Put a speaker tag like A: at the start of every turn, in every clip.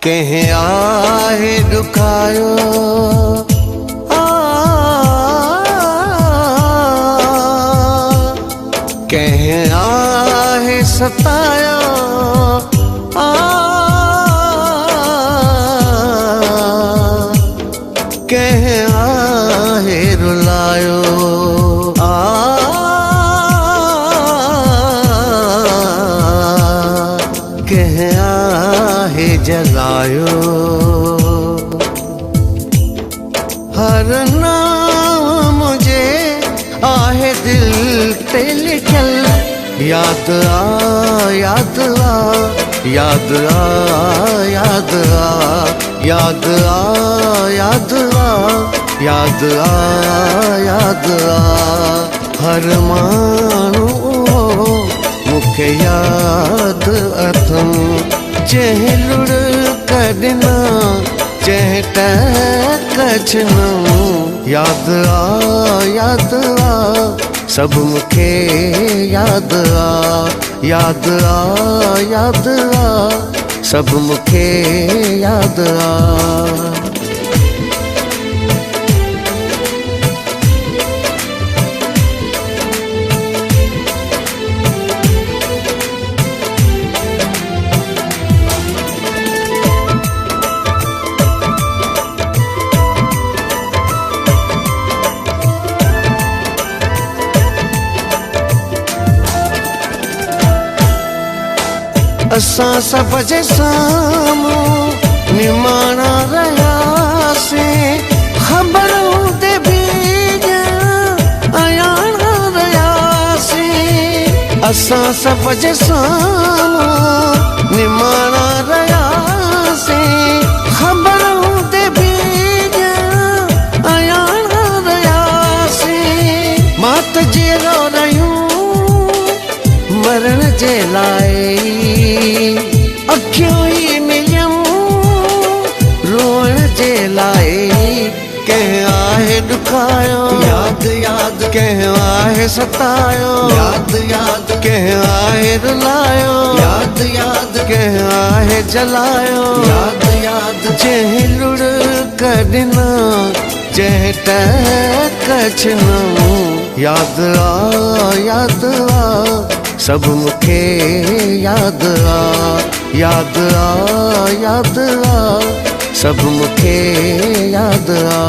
A: कंहिं आहे ॾुखायो कंहिं आहे सतायो कंहिं आहे रुलायो कंहिं आहे जलायो। हर नाम मुझे आहे दिल ते लिखल याद आ याद आ याद आ याद आ याद आ याद आ याद आ याद आ। हर माण्हू मूंखे याद अथम जंहिं लुड़ कढना जंहिं टहक न याद आ याद आ सब मूंखे याद आ याद आ याद आ सब मूंखे याद आ। असां सभ जे साम्हूं निमाणा रहियासीं ख़बरूं ते बि अयाणा रहियासीं। असां सभ जे साम्हूं निमाणा रहियासीं ख़बरूं ते बि अयाणा रहियासीं। मात जीरो रहियूं मरण जे लाइ अखियूं ई मिलियूं रोअण जे लाइ। कंहिं आहे ॾुखायो याद याद कंहिं आहे सतायो याद याद कंहिं आहे रुलायो याद याद कंहिं आहे जलायो याद याद। जंहिं लुड़ कढना जंहिं टहक न याद आ याद आ सब मूंखे याद आ याद आ याद आ सब मूंखे याद आ।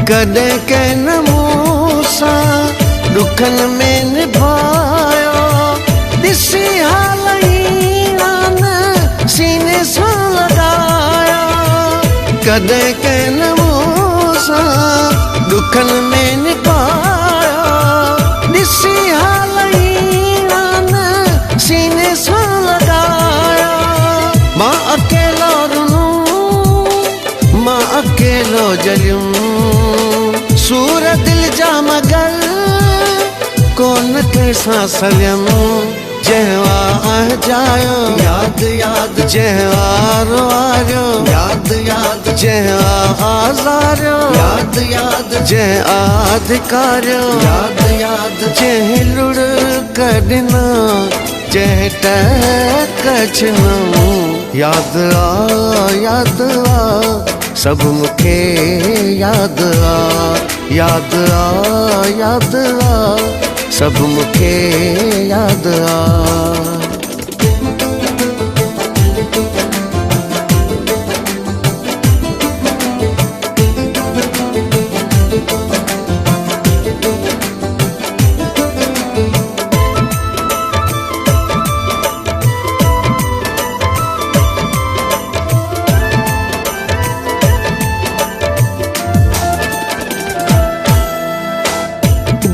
A: कॾहिं कंहिं न मूं सां ॾुखनि में निभायो ॾिसी हाल न सीने सां लॻायो। कॾहिं कंहिं न मूं सां ॾुखनि में निभायो ॾिसी हाल न सीने सां लॻायो। मां अकेलो रुनूं मां अकेलो जलियूं सूर दिल जा मगर कोन कंहिंसां सलियम। जंहिं वाह जायो याद याद जंहिं वारो आरियो याद याद जंहिं आज़ारियो याद याद जंहिं अधिकारियो याद याद। जंहिं लुड़ कढना जंहिं टहक न याद आ याद आ सब मूंखे याद आ याद आ याद आ सब मूंखे याद आ।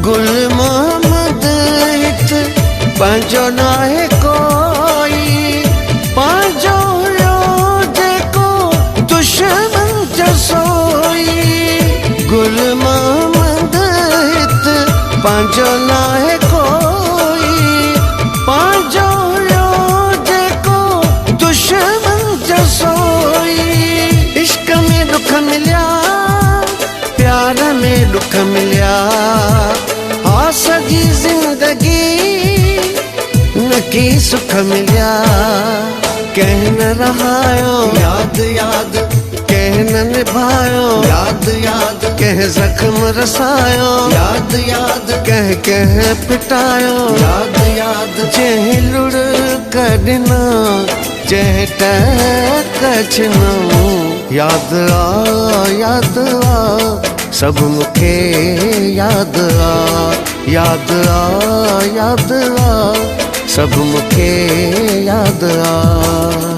A: गुल मोहम्मद हित पंहिंजो नाहे कोई पंहिंजो हुयो जेको दुश्मन जो सोई। गुल मिलिया हा सॼी ज़िंदगी न की सुख मिलिया कंहिं न रहायो याद याद कंहिं न निभायो याद याद कंहिं ज़ख्म रसायो याद याद कंहिं कंहिं पिटायो याद याद जंहिं लुड़ कढिना जंहिं टक छिनो याद आ सभु मूंखे याद आ याद आ सभु मूंखे याद आ